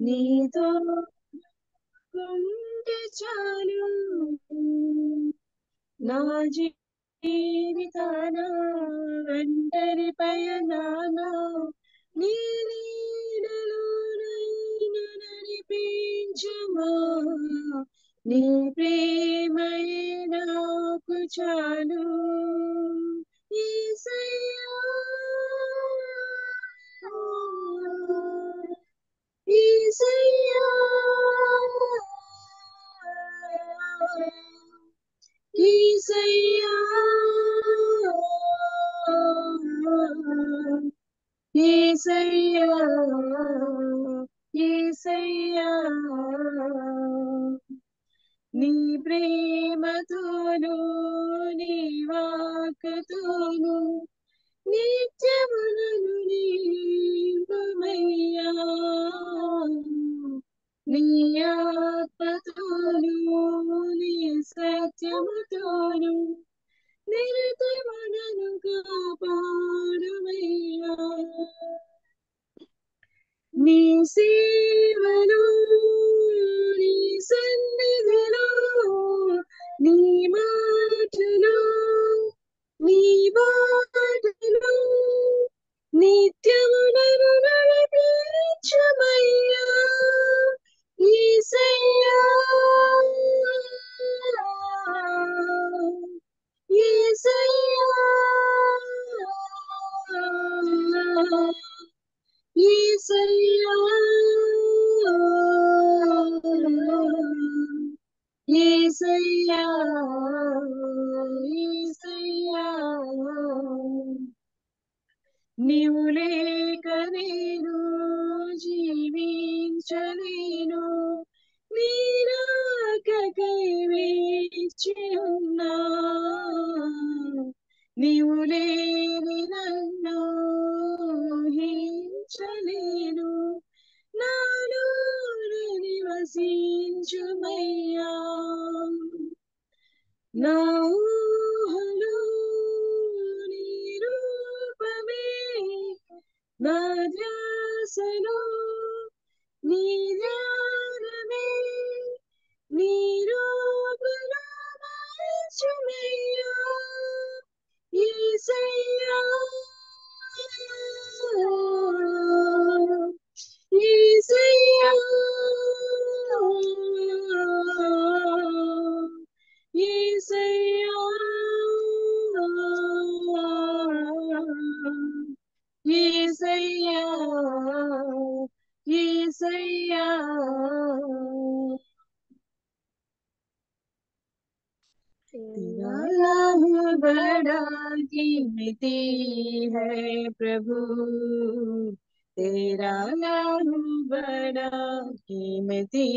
నీతో ఉంటే చాలు నా జీవితాన ఒంటరి పయనాన నీ నీడలోనైనా నడిపించుమా నీ ప్రేమయే నాకు చాలు యేసయ్యా యేసయ్యా యేసయ్యా యేసయ్యా యేసయ్యా నీ ప్రేమతోను నీ వాక్కుతోను నిత్యమునను నీవమయ్యా నీ ఆత్మతోను నీ సత్యముతోను నిరతమునను కాపాడుమయ్యా నీ సేవలో నీ సన్నిధిలో నీ మాటలో నీ బాటలో నిత్యము నన్ను నడిపించుమయ్యా యేసయ్యా యేసయ్యా యేసయ్యా యేసయ్యా యేసయ్యా నీవు లేక నేను జీవించలేను నీ రాకకై వేచి ఉన్నా నీవు లేని నన్ను ఊహించలేను నాలో నివసించుమయ్యా నా ఊహలో నీ రూపమే నా ధ్యాసలో నీ ధ్యానమే నీ రూపలో మార్చుమయ్యా యేసయ్యా యేసయ్యా యేసయ్యా యేసయ్యా యేసయ్యా तेरा नाम बड़ा कीमती है प्रभु तेरा नाम बड़ा कीमती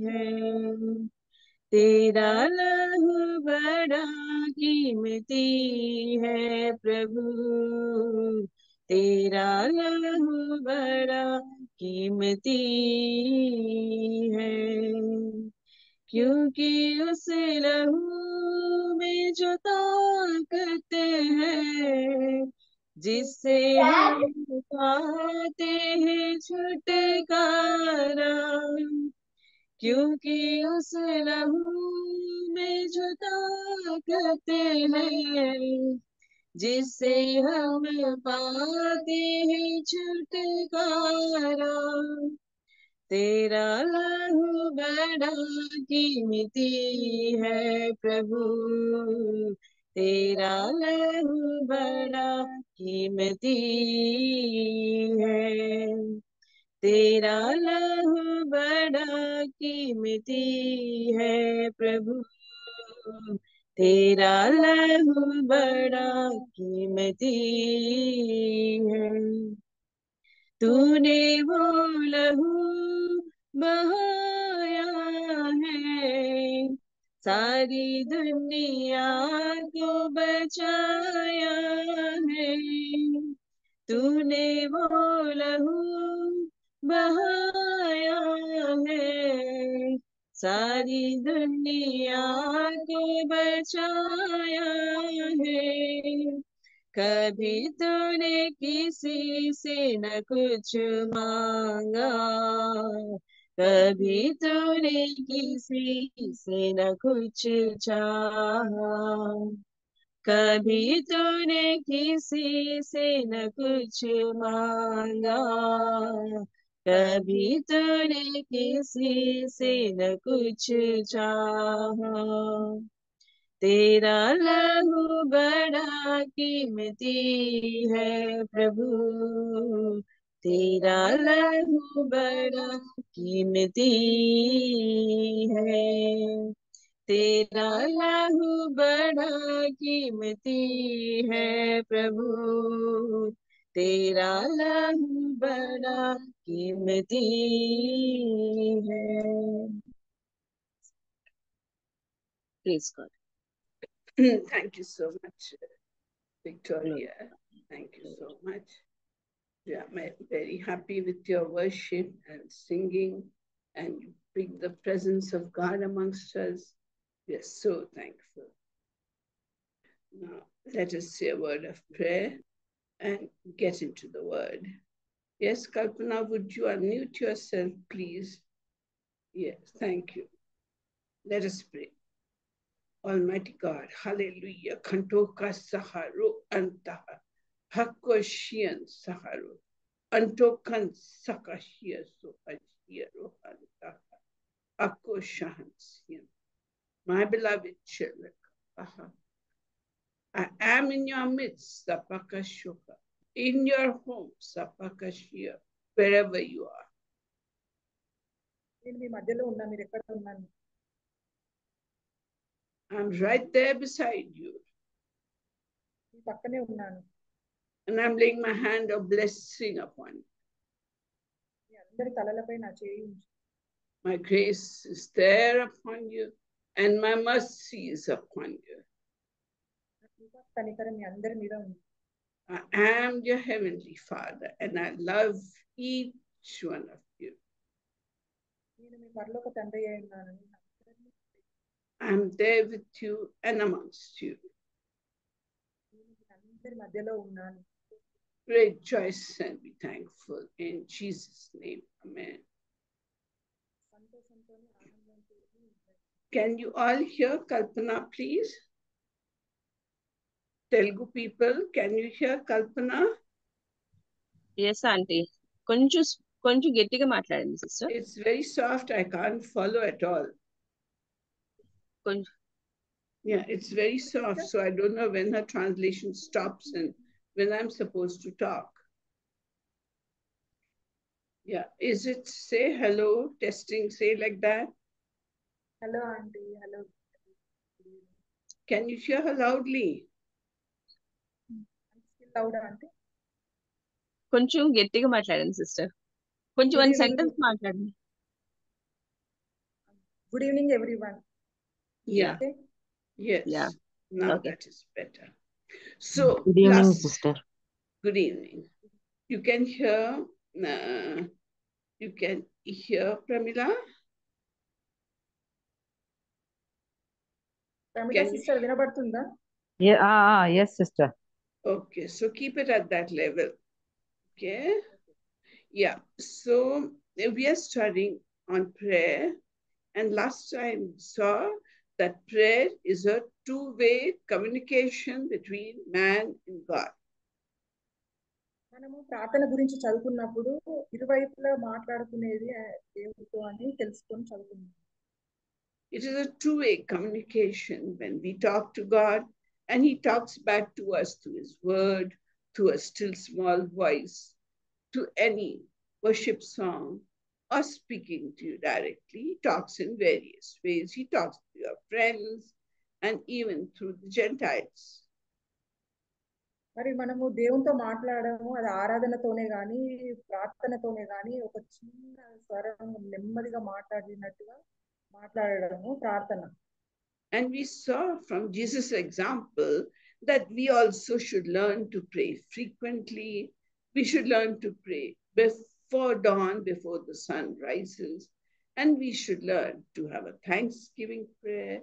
है तेरा नाम बड़ा कीमती है प्रभु तेरा नाम बड़ा कीमती है क्योंकि उस लहू में जो ताकत है जिससे हम पाते हैं छुटकारा क्योंकि उस लहू में जो ताकत है जिससे हम पाते हैं छुटकारा तेरा लहू बड़ा कीमती है प्रभु तेरा लहू बड़ा कीमती है तेरा लहू बड़ा कीमती है प्रभु तेरा लहू बड़ा कीमती है तूने वो लहू बहाया है सारी दुनिया को बचाया है तूने वो लहू बहाया है सारी दुनिया को बचाया है कभी तूने किसी से न कुछ मांगा, कभी तूने किसी से न कुछ चाहा, कभी तूने किसी से न कुछ मांगा, कभी तूने किसी से न कुछ चाहा। तेरा लहू बड़ा कीमती है प्रभु, तेरा लहू बड़ा कीमती है, तेरा लहू बड़ा कीमती है प्रभु, तेरा लहू बड़ा कीमती है। Please God. Thank you so much, Victoria. Thank you so much. Yeah, I'm very happy with your worship and singing, and you bring the presence of God amongst us. We are so thankful. Now, let us say a word of prayer and get into the word. Yes, Kalpana, would you unmute yourself, please? Yes, thank you. Let us pray. Almighty God, hallelujah. Kantoka Saharu Antaha. Hakoshian Saharu. Antokan Sakashia Sohashiro Antaha. Akoshahansian. My beloved children, I am in your midst, Sapakashoka. In your home, Sapakashia, wherever you are. I'm right there beside you. And I'm laying my hand of blessing upon you. My grace is there upon you, and my mercy is upon you. I am your heavenly Father, and I love each one of you. I'm there with you and amongst you. Rejoice and be thankful in Jesus' name. Amen. Can you all hear Kalpana, please? Telugu people, can you hear Kalpana? Yes, auntie. కొంచెం గట్టిగా మాట్లాడండి sister. It's very soft. I can't follow at all. Yeah, it's very soft. So I don't know when her translation stops and when I'm supposed to talk. Yeah, is it say hello, testing, say like that? Hello, auntie. Hello. Can you hear her loudly? Still loud, auntie. కొంచెం గట్టిగా మాట్లాడండి sister. కొంచెం one sentence మాట్లాడండి. Good evening, everyone. Yeah. Okay? Yes. Yeah. Now Okay. that is better. So good evening, sister. Good evening. You can hear Pramila? Pramila sister, vinabadtunda? Yeah, yes, sister. Okay, so keep it at that level. Okay? Yeah, so we are studying on prayer, and last time we saw that prayer is a two-way communication between man and God. మనము ప్రార్థన గురించి చదువుకున్నప్పుడు ఇరువైపులా మాట్లాడుకునేది దేవుడితో అని తెలుసుకొని చదువుకున్నాం. It is a two-way communication when we talk to God and he talks back to us through his word, through a still small voice, to any worship song, or speaking to you directly. He talks in various ways. He talks to your friends and even through the Gentiles. మరి మనము దేవునితో మాట్లాడము అది ఆరాధనతోనే గాని ప్రార్థనతోనే గాని ఒక చిన్న స్వరం నెమ్మదిగా మాట్లాడినట్టుగా మాట్లాడడము ప్రార్థన. And we saw from Jesus' example that we also should learn to pray frequently. We should learn to pray before dawn, before the sun rises. And we should learn to have a thanksgiving prayer.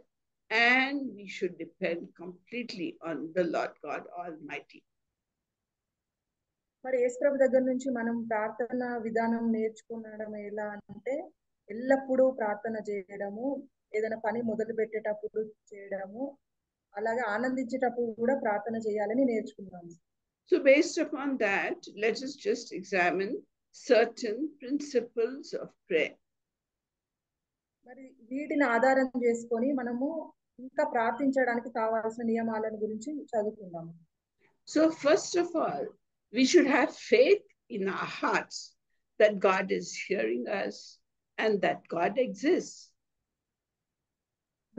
And we should depend completely on the Lord God Almighty. మరి యేసుప్రభు దగ్గర నుంచి మనం ప్రార్థన విధానం నేర్చుకునడం ఎలా అంటే ఎల్లప్పుడూ ప్రార్థన చేయడము, ఏదైనా పని మొదలు పెట్టేటప్పుడు చేయడము, అలాగే ఆనందించేటప్పుడు కూడా ప్రార్థన చేయాలని నేర్చుకున్నాము. So based upon that, let us just examine certain principles of prayer. మరి వీటిని ఆధారం చేసుకొని మనము ఇంకా ప్రార్థించడానికి కావాల్సిన నియమాలను గురించి చదువుకుందాము. So first of all, we should have faith in our hearts that God is hearing us and that God exists.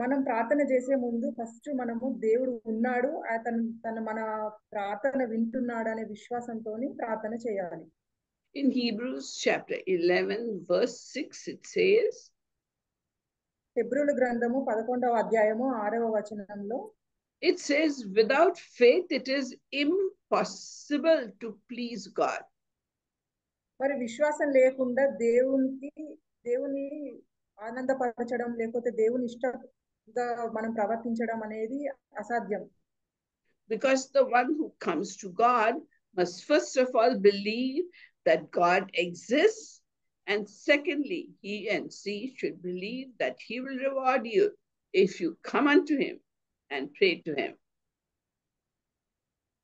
మనం ప్రార్థన చేసే ముందు ఫస్ట్ మనము దేవుడు ఉన్నాడు, తన మన ప్రార్థన వింటున్నాడు అనే విశ్వాసంతో ప్రార్థన చేయాలి. In Hebrews chapter 11 verse 6 it says, హెబ్రీయుల గ్రంథము 11వ అధ్యాయము 6వ వచనంలో it says, without faith it is impossible to please God. మరి విశ్వాసం లేకుండా దేవుని ఆనందపరచడం లేకపోతే దేవుని ఇష్టంగా మనం ప్రవర్తించడం అనేది అసాధ్యం. Because the one who comes to God must first of all believe that God exists, and secondly, he and she should believe that he will reward you if you come unto him and pray to him.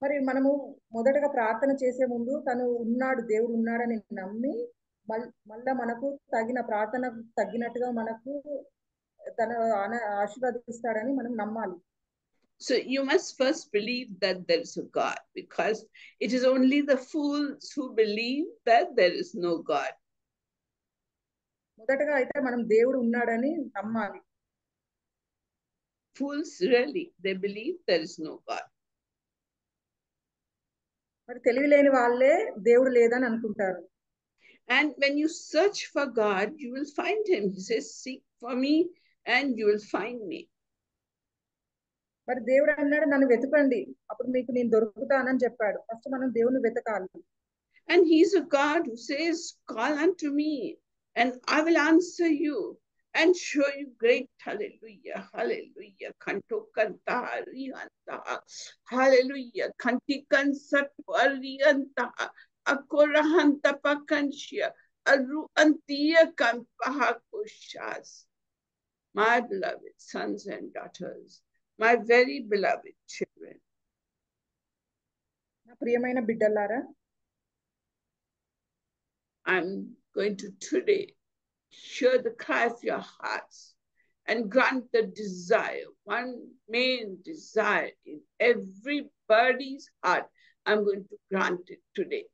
మరి మనము మొదటగా ప్రార్థన చేసే ముందు తను ఉన్నాడు, దేవుడు ఉన్నాడని నమ్మి మళ్ళా మనకు తగిన ప్రార్థన తగ్గినట్టుగా మనకు తను ఆశీర్వదిస్తాడని మనం నమ్మాలి. So you must first believe that there is a God, because it is only the fools who believe that there is no God. మొదటగా అయితే మనం దేవుడు ఉన్నాడని నమ్మాలి. Fools really, they believe there is no God. మరి తెలివి లేని వాళ్ళే దేవుడు లేదని అనుకుంటారు. And when you search for God, you will find him. He says, seek for me and you will find me. మరి దేవుడు అన్నాడు, నన్ను వెతకండి అప్పుడు మీకు నేను దొరుకుతానని చెప్పాడు. ఫస్ట్ మనం దేవుని వెతకాలి. And he's a God who says, call unto me and I will answer you and show you great. Hallelujah, hallelujah. Kanto kanta harihanta. Hallelujah. Kanti kansat harihanta. Akorahanta pakanshya. Aru antiya kampaha kushas. My beloved sons and daughters, my very beloved children. నా ప్రియమైన బిడ్డలారా, I'm going to today hear the cry of your hearts and grant the desire, one main desire in everybody's heart. I'm going to grant it today.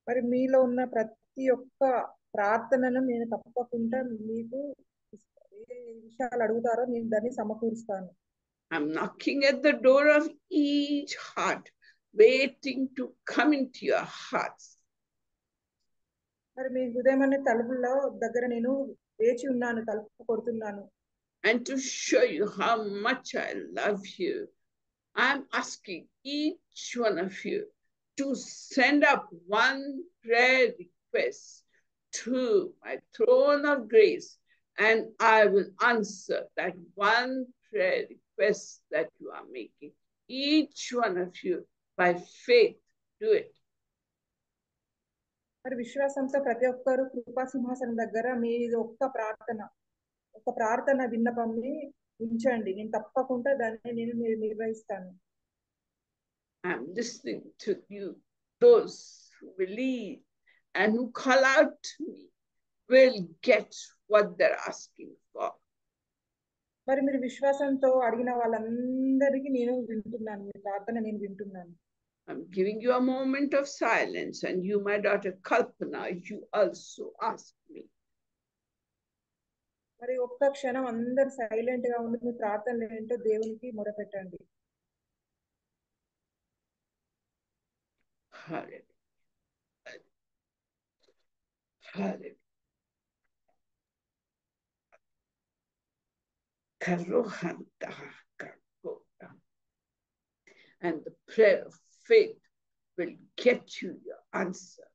మరి మీలో ఉన్న ప్రతి ఒక్క ప్రార్థనను నేను తప్పకుండా మీకు ఏ విషయాలు అడుగుతారో నేను దాన్ని సమకూరుస్తాను. I'm knocking at the door of each heart, waiting to come into your hearts. మరి మీ హృదయం అనే తలుపుల దగ్గర నేను వేచి ఉన్నాను, తలుపు కొడుతున్నాను. And to show you how much I love you, I'm asking each one of you to send up one prayer request to my throne of grace, and I will answer that one prayer request that you are making. Each one of you, by faith, do it. మరి విశ్వాసంతో ప్రతి ఒక్కరు కృపా సింహాసనం దగ్గర మీ ఒక్క ప్రార్థన విన్నపంని ఉంచండి. నేను తప్పకుండా దాన్ని నేను నిర్వహిస్తాను. I'm listening to you. Those who believe and who call out to me will get what they're asking for. మరి మీరు విశ్వాసంతో అడిగిన వాళ్ళందరికీ నేను వింటున్నాను, మీ ప్రార్థన నేను వింటున్నాను. I'm giving you a moment of silence, and you, my daughter Kalpana, you also ask me. మరి ఒక్క క్షణం అందరు సైలెంట్ గా ఉండి మీ ప్రార్థనలు ఏంటో దేవునికి మొరపెట్టండి. Hallelujah. Hallelujah. And the prayer of faith will get you your answer.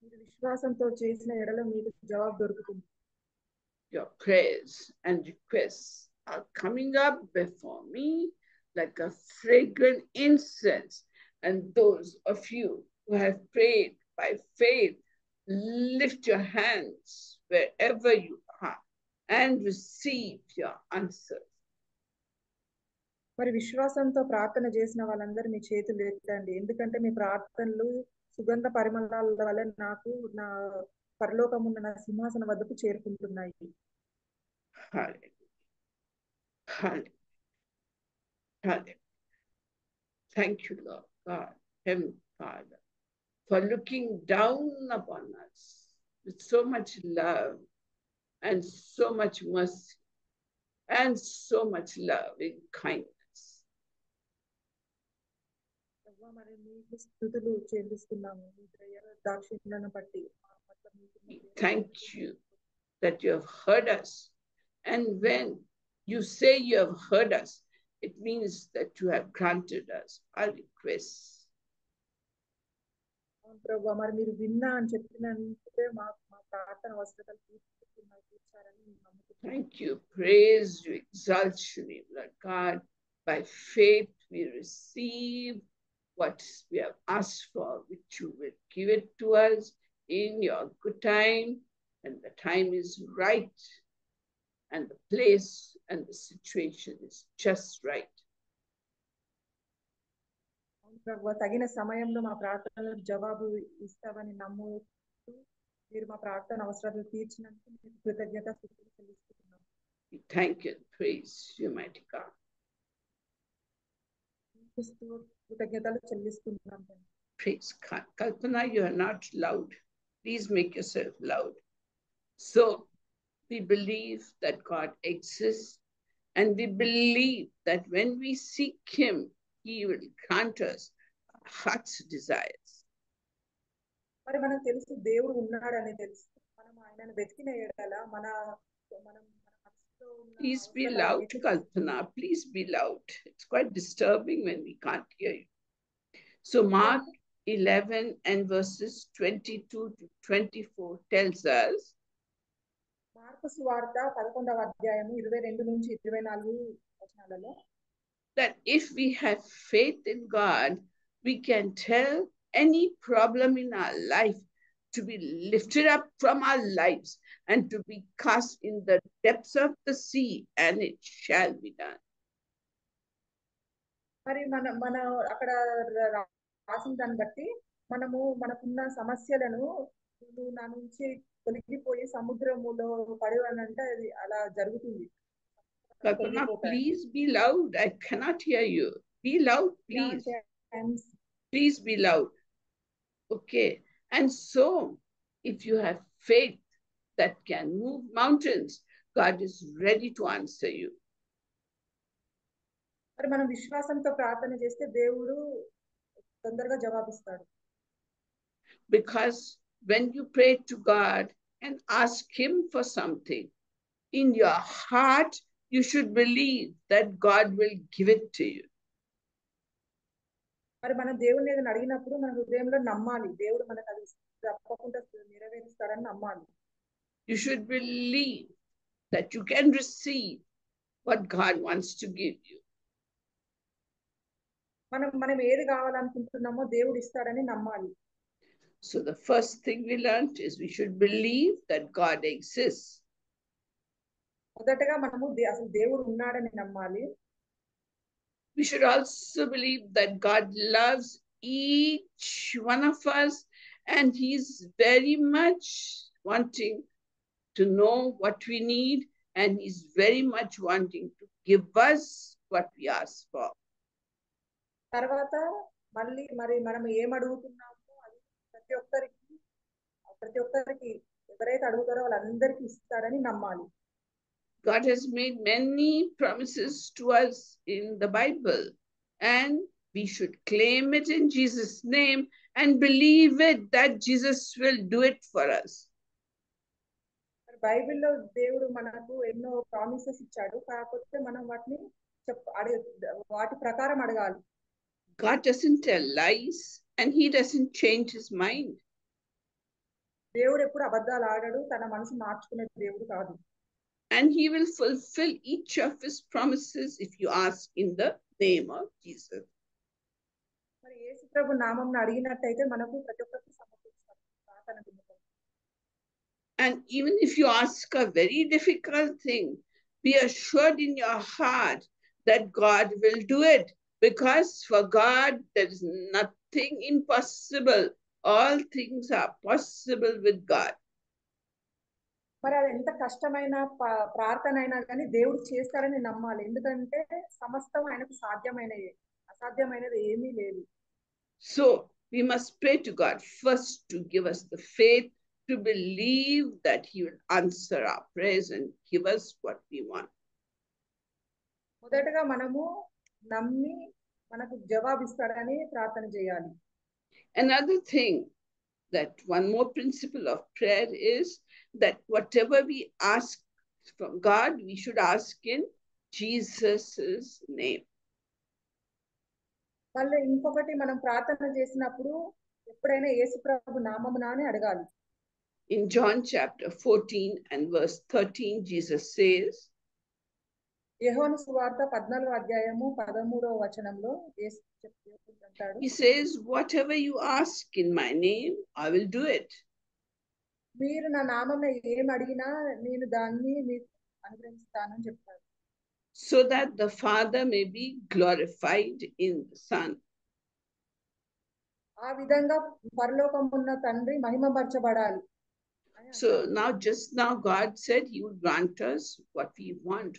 మీరు విశ్వాసంతో చేసిన ఎడల మీకు జవాబు దొరుకుతుంది. Your prayers and requests are coming up before me, like a fragrant incense. And those of you who have prayed by faith, lift your hands wherever you are and receive your answers. మరి విశ్వాసంతో ప్రార్థన చేసిన వాళ్ళందరూ మీ చేతులు ఎత్తండి, ఎందుకంటే మీ ప్రార్థనలు సుగంధ పరిమళాల వల్ల నాకు నా పరలోకమున్న నా సింహాసనం వద్దకు చేరుకుంటున్నాయి. Hallelujah. Hallelujah. Hallelujah. Thank you, Lord God, Heavenly Father, for looking down upon us with so much love and so much mercy and so much loving kindness. మరి మీకు స్తుతులు చెల్లిస్తున్నాము, మీ దయ దాక్షిణ్యాన్ని బట్టి. Thank you that you have heard us. And when you say you have heard us, it means that you have granted us our requests. ప్రభు, మరి మీరు విన్నా అని చెప్పినందుకే మా ప్రార్థన అవసరతలు తీర్చారని నమ్ముతున్నాను. Thank you, praise you, exalt your name, Lord God. By faith we receive what we have asked for, which you will give it to us in your good time, and the time is right, and the place and the situation is just right. ప్రభు, తగిన సమయంలో మా ప్రార్థనలకు జవాబు ఇస్తామని నమ్ముతూ మీరు మా ప్రార్థన అవసరాలు తీర్చినందుకు మీకు కృతజ్ఞతాస్తుతులు చెల్లిస్తున్నాము. We thank you and praise you, mighty God. కృతజ్ఞతలు చెల్లిస్తున్నాం. Praise God. Kalpana, you are not loud. Please make yourself loud. So we believe that God exists, and we believe that when we seek Him, He will grant us our heart's desires. మరి మనకు తెలుసు దేవుడు ఉన్నాడని తెలుసు, మనం ఆయనను వెతికిన ఎడల మన మనసులో ఉన్న Please be loud, Kalpana. Please be loud. It's quite disturbing when we can't hear you. So Mark 11 and verses 22 to 24 tells us mark సువార్త 11వ అధ్యాయము 22 నుంచి 24 వచనాలలో that if we have faith in God, we can tell any problem in our life to be lifted up from our lives and to be cast in the depths of the sea, and it shall be done. మరి మన అక్కడ రాసిన దాన్ని బట్టి మనకున్న సమస్యలను నా నుంచి తొలగిపోయి సముద్రములో పడవనంటే అది అలా జరుగుతుంది. Kalpana, please be loud. I cannot hear you. Be loud, please. Please be loud. Okay. And so, if you have faith that can move mountains, God is ready to answer you. మరి మనం విశ్వాసంతో ప్రార్థన చేస్తే దేవుడు తొందరగా జవాబిస్తాడు. Because when you pray to God and ask Him for something, in your heart, you should believe that God will give it to you. మరి మన దేవుని ఏదైనా అడిగినప్పుడు మన హృదయంలో నమ్మాలి, దేవుడు మనకు అది తప్పకుండా నెరవేరుస్తాడని నమ్మాలి. You should believe that you can receive what God wants to give you. మనం ఏది కావాలనుకుంటున్నామో దేవుడు ఇస్తాడని నమ్మాలి. So the first thing we learned is we should believe that God exists. మొదటగా మనము అసలు దేవుడు ఉన్నాడని నమ్మాలి. We should also believe that God loves each one of us, and He's very much wanting to know what we need, and He's very much wanting to give us what we ask for. తర్వాత మళ్ళీ మరి మనం ఏం అడుగుతున్నామో అది ప్రతి ఒక్కరికి ఎవరైతే అడుగుతారో వాళ్ళందరికీ ఇస్తాడని నమ్మాలి. God has made many promises to us in the Bible, and we should claim it in Jesus' name and believe it that Jesus will do it for us. బైబిల్లో దేవుడు మనకు ఎన్నో ప్రామిసెస్ ఇచ్చాడు, కాకపోతే మనం వాటి ప్రకారం అడగాలి. God doesn't tell lies, and He doesn't change His mind. దేవుడు ఎప్పుడు అబద్ధాలు ఆడడు, తన మనసు మార్చుకునే దేవుడు కాదు. And He will fulfill each of His promises if you ask in the name of Jesus. మరి యేసు ప్రభు నామమును అడిగినట్టయితే మనకు ప్రతి ఒక్కరికి సమర్పిస్తాం ప్రార్థన నిమిత్తం. And even if you ask a very difficult thing, be assured in your heart that God will do it, because for God there is nothing impossible. All things are possible with God. మరి అది ఎంత కష్టమైన ప్రార్థన అయినా కానీ దేవుడు చేస్తారని నమ్మాలి. ఎందుకంటే సమస్తం ఆయనకు సాధ్యమైనది, అసాధ్యమైనది ఏమీ లేదు. So we must pray to God first to give us the faith to believe that He will answer our prayers and give us what we want. మొదటగా మనము నమ్మి మనకు జవాబిస్తాడని ప్రార్థన చేయాలి. Another thing, that one more principle of prayer is that whatever we ask from God, we should ask in Jesus' name. మళ్ళీ ఇంకొకటి, మనం ప్రార్థన చేసినప్పుడు ఎప్పుడైనా యేసు ప్రభు నామమునానే అడగాలి. In John chapter 14 and verse 13, Jesus says, యోహాను సువార్త 14వ అధ్యాయము 13వ వచనంలో యేసు అంటాడు, He says, whatever you ask in my name, I will do it. మీరు నా నామమున ఏం అడిగినా నేను దాన్ని మీకు అనుగ్రహిస్తానని చెప్తాడు. So that the Father may be glorified in the Son. ఆ విధంగా పరలోకమున్న తండ్రి మహిమపరచబడాలి. So just now God said He would grant us what we want.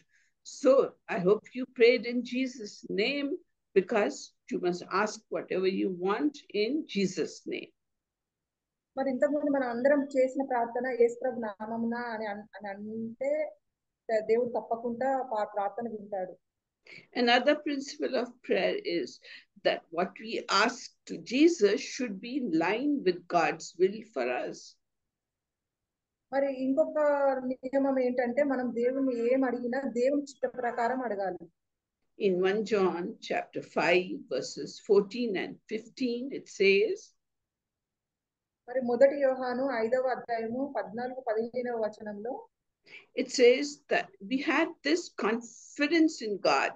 So I hope you prayed in Jesus' name, because you must ask whatever you want in Jesus' name. మరి ఇంతకుముందు మనం అందరం చేసిన ప్రార్థన యేసు ప్రభు నామమున అని అంటే దేవుడు తప్పకుండా ప్రార్థన వింటాడు. Another principle of prayer is that what we ask to Jesus should be in line with God's will for us. మరి ఇంకొక నియమం ఏంటంటే మనం దేవుని ఏం అడిగినా దేవుని చిత్త ప్రకారం అడగాలి. In 1 John chapter 5 verses 14 and 15 it says, మరి మొదటి యోహాను 5వ అధ్యాయము 14-15వ వచనంలో it says that we had this confidence in God.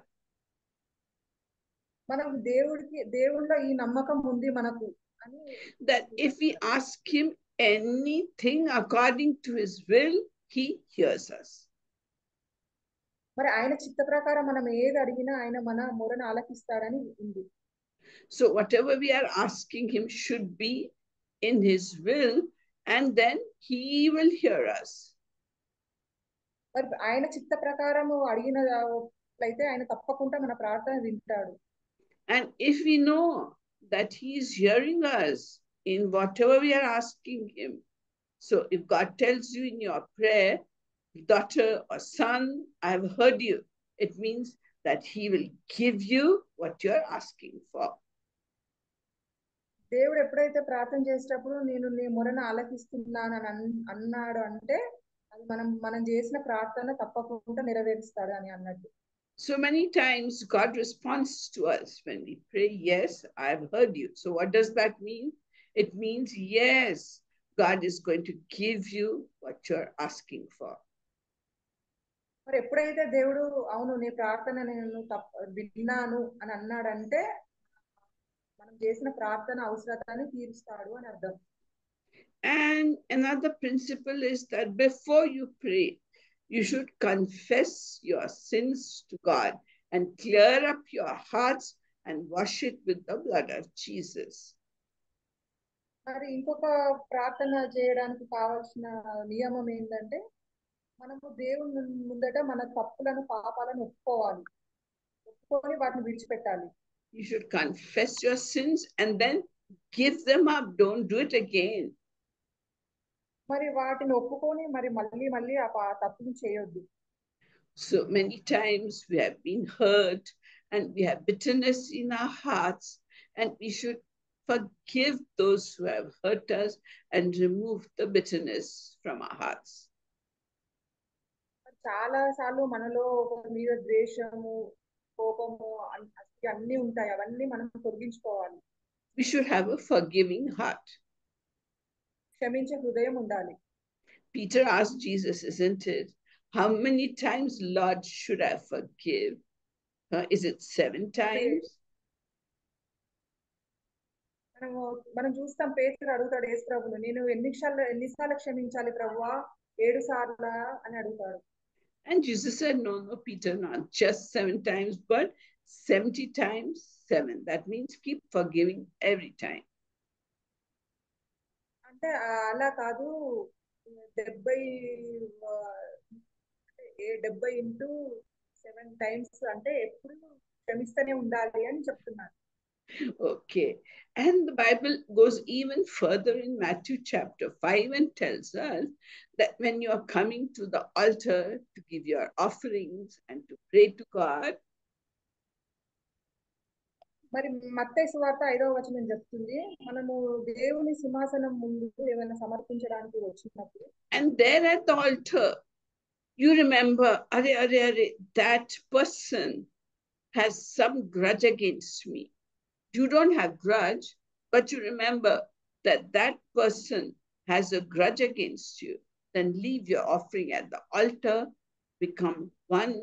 మనం దేవుడిలో ఈ నమ్మకం ఉంది మనకు అని, that if we ask Him anything according to His will, He hears us. మరి ఆయన చిత్త ప్రకారం మనం ఏది అడిగినా ఆయన మన మొరను ఆలకిస్తాడని ఉంది. So whatever we are asking Him should be in His will, and then He will hear us. మరి ఆయన చిత్త ప్రకారం అడిగినట్లయితే ఆయన తప్పకుండా మన ప్రార్థన వింటాడు. And if we know that He is hearing us in whatever we are asking Him, so if God tells you in your prayer, daughter or son, I have heard you, it means that He will give you what you are asking for. దేవుడు ఎప్పుడైతే ప్రార్థన చేసేటప్పుడు నేను నీ మొరను ఆలకిస్తున్నాను అన్నాడు అంటే అది మనం చేసిన ప్రార్థన తప్పకుండా నెరవేరుస్తాడు అని అన్నట్టు. So many times God responds to us when we pray, yes, I have heard you. So what does that mean? It means, yes, God is going to give you what you're asking for. మరి ఎప్పుడైతే దేవుడు అవును నీ ప్రార్థన నేను విన్నాను అని అన్నాడంటే మనం చేసిన ప్రార్థన అవసరతని తీరుస్తాడు అని అర్థం. And another principle is that before you pray, you should confess your sins to God and clear up your hearts and wash it with the blood of Jesus. మరి ఇంకొక ప్రార్థన చేయడానికి కావాల్సిన నియమం ఏంటంటే మనము దేవుని ముందట మన తప్పులను పాపాలను ఒప్పుకొని వాటిని విడిచిపెట్టాలి. You should confess your sins and then give them up. Don't do it again. మరి వాటిని ఒప్పుకొని మరి మళ్ళీ ఆ తప్పుని చేయొద్దు. So many times we have been hurt and we have bitterness in our hearts, and we should forgive those who have hurt us and remove the bitterness from our hearts. చాలా సార్లు మనలో మీద ద్వేషము, కోపము అన్నీ ఉంటాయి. అవన్నీ మనం తొలగించుకోవాలి. We should have a forgiving heart. క్షమించే హృదయం ఉండాలి. Peter asked Jesus, isn't it? How many times, Lord, should I forgive? Is it 7 times? మనం చూస్తాం, పేతురు అడుగుతాడు యేసు ప్రభుని, నేను ఎన్నిసార్లు క్షమించాలి ప్రభువా? 7 సార్లా అని అడుగుతాడు. And Jesus said, no, Peter, not just 7 times, but 70 times 7. That means keep forgiving every time. అంటే అలా కాదు, 70 into 7 times అంటే ఎప్పుడు క్షమిస్తూనే ఉండాలి అని చెప్తున్నారు. Okay. And the Bible goes even further in Matthew chapter 5 and tells us that when you are coming to the altar to give your offerings and to pray to God. మరి మత్తయి సువార్త 5వ వచనం చెప్తుంది, మనము దేవుని సింహాసనం ముందు ఏమైనా సమర్పించడానికి వచ్చినప్పుడు, and there at the altar you remember, that person has some grudge against me. You don't have grudge, but you remember that that person has a grudge against you. Then leave your offering at the altar, become one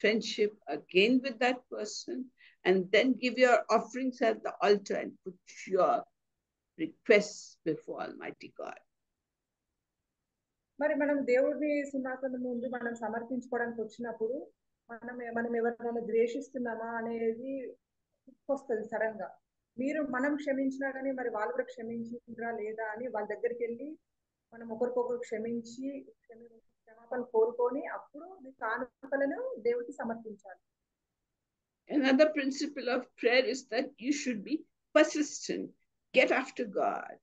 friendship again with that person, and then give your offerings at the altar and put your requests before Almighty God. మరి మనం దేవుడి సింహాసనం ముందు మనం సమర్పించుకోవడానికి వచ్చినప్పుడు మనం ఎవరినైనా ద్వేషిస్తున్నామా అనేది వస్తుంది సడన్ గా. మనం క్షమించినా కానీ మరి వాళ్ళు కూడా క్షమించారా లేదా అని వాళ్ళ దగ్గరికి వెళ్ళి మనం ఒకరికొకరు క్షమించి క్షమాపణ కోరుకొని అప్పుడు మీ కానుకలను దేవుడికి సమర్పించాలి. Another principle of prayer is that you should be persistent. Get after God.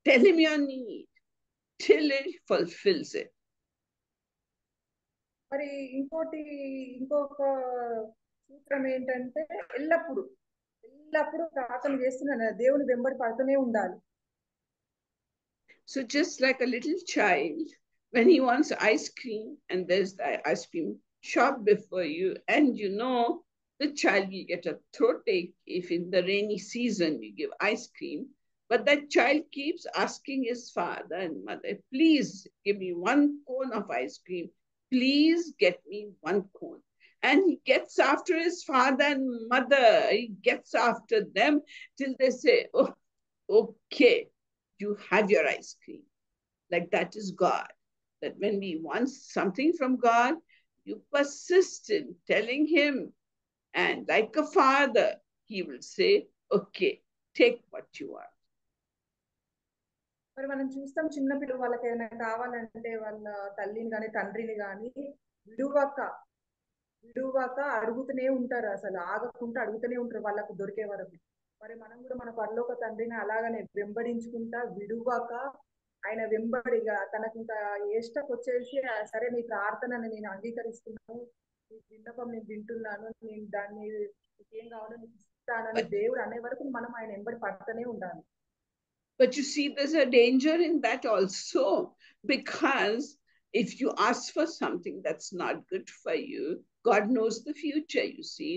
Tell him your need till he fulfills it. మరి ఇంకొక సూత్రం ఏంటంటే ఎల్లప్పుడు ప్రార్థన చేస్తున్నాను, దేవుని వెంబడి పడుతూనే ఉండాలి. So just like a little child, when he wants ice cream and there's the ice cream shop before you, and you know the child will get a throat ache if in the rainy season you give ice cream, but that child keeps asking his father and mother, please give me 1 cone of ice cream, please get me 1 cone. And he gets after his father and mother, he gets after them till they say, oh, okay, you have your ice cream. Like that is God. That when we want something from God, you persist in telling him, and like a father, he will say, okay, take what you want. మరి మనం చూస్తాం, చిన్నపిల్లలు వాళ్ళకి ఏమైనా కావాలంటే వాళ్ళ తల్లిని కానీ తండ్రిని కానీ విడువక అడుగుతూనే ఉంటారు, అసలు ఆగకుండా అడుగుతూనే ఉంటారు వాళ్ళకు దొరికే వరకు. మరి మనం కూడా మన పరలోక తండ్రిని అలాగనే వెంబడించుకుంటా విడువక ఆయన వెంబడిగా తనకు ఇంకా ఏష్టకు వచ్చేసి, సరే నీ ప్రార్థనని నేను అంగీకరిస్తున్నాను, నీ విన్నపం నేను వింటున్నాను, నేను దాన్ని ఏం కావాలో నీకు ఇస్తానని దేవుడు అనే వరకు మనం ఆయన వెంబడి పడుతూనే ఉండాలి. But you see, there's a danger in that also, because if you ask for something that's not good for you, God knows the future, you see.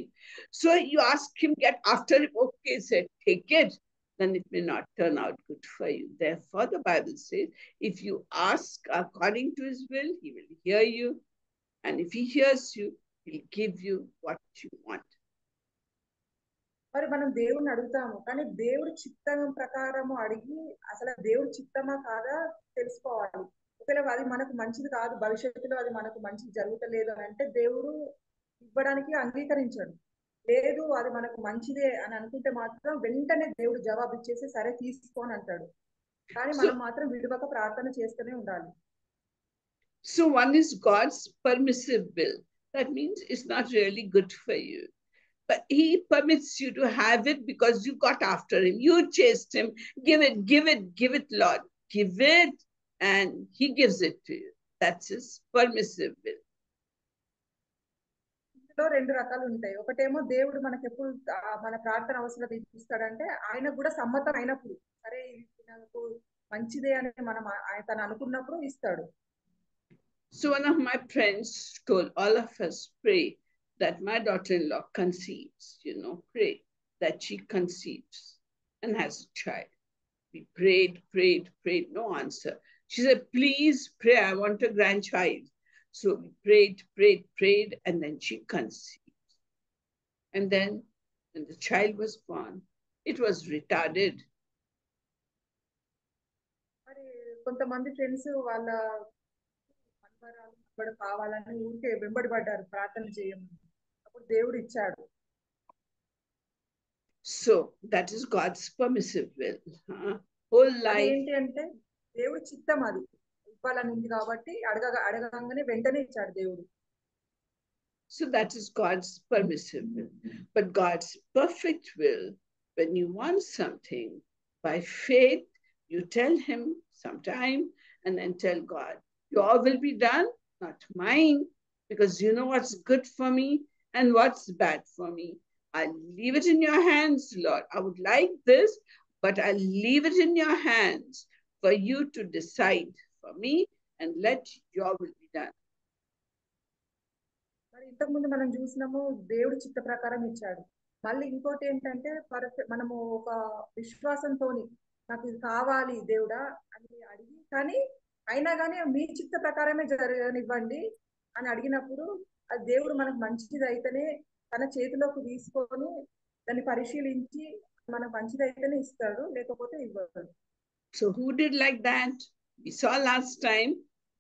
So you ask him, get after him, okay, say, take it, then it may not turn out good for you. Therefore, the Bible says, if you ask according to his will, he will hear you. And if he hears you, he'll give you what you want. మరి మనం దేవుడిని అడుగుతాము, కానీ దేవుడి చిత్తం ప్రకారము అడిగి అసలు దేవుడి చిత్తమా కాదా తెలుసుకోవాలి. ఒకవేళ అది మనకు మంచిది కాదు, భవిష్యత్తులో అది మనకు మంచిది జరుగుతలేదు అని అంటే దేవుడు ఇవ్వడానికి అంగీకరించడు. లేదు అది మనకు మంచిదే అని అనుకుంటే మాత్రం వెంటనే దేవుడు జవాబు ఇచ్చేసి సరే తీసుకో అని అంటాడు. కానీ మనం మాత్రం విడువక ప్రార్థన చేస్తూనే ఉండాలి. So one is God's permissive will. That means it's not really good for you. But he permits you to have it because you got after him. You chased him. Give it, Lord. Give it. And he gives it to you. That's his permissive will. ఇందులో 2 రకాలు ఉంటాయి. ఒకటేమో దేవుడు మనకి ఎప్పుడు మన ప్రార్థన అవసరం ఇస్తాడంటే ఆయనకు కూడా సమ్మతం అయినప్పుడు, సరే ఇది నాకు మంచిదే అని మనం తను అనుకున్నప్పుడు ఇస్తాడు. So one of my friends told all of us, pray that my daughter-in-law conceives, pray that she conceives and has a child. We prayed, no answer. She said, please pray, I want a grandchild. So we prayed, and then she conceived. And then when the child was born, it was retarded. మరి కొంతమంది friends వాళ్ళ మనవరాలు కావాలని ఊరికే వెంబడి పడ్డారు ప్రార్థన చేయమని. అప్పుడు దేవుడు ఇచ్చాడు. So that is God's permissive will. Whole life. ఏంటి అంటే దేవుడి చిత్తం అది ఇవ్వాలని ఉంది కాబట్టి అడగగానే వెంటనే ఇచ్చాడు దేవుడు. So that is God's permissive will. But God's perfect will, when you want something, by faith, you tell him sometime and then tell God, your will be done, not mine, because you know what's good for me and what's bad for me. I'll leave it in your hands, Lord. I would like this, but I'll leave it in your hands for you to decide for me and let your will be done. మరి ఇంతకు ముందు మనం చూసినాము దేవుడి చిత్త ప్రకారం ఇచ్చాడు. మళ్ళీ ఇంకోటి ఏంటంటే మనము ఒక విశ్వాసంతో నాకు ఇది కావాలి దేవుడా అని అడిగి కానీ అయినా కానీ మీ చిత్త ప్రకారమే జరగనివ్వండి అని అడిగినప్పుడు అది దేవుడు మనకు మంచిది అయితేనే తన చేతిలోకి తీసుకొని దాన్ని పరిశీలించి మనకు మంచిది అయితేనే ఇస్తాడు, లేకపోతే ఇవ్వడు. So who did like that? We saw last time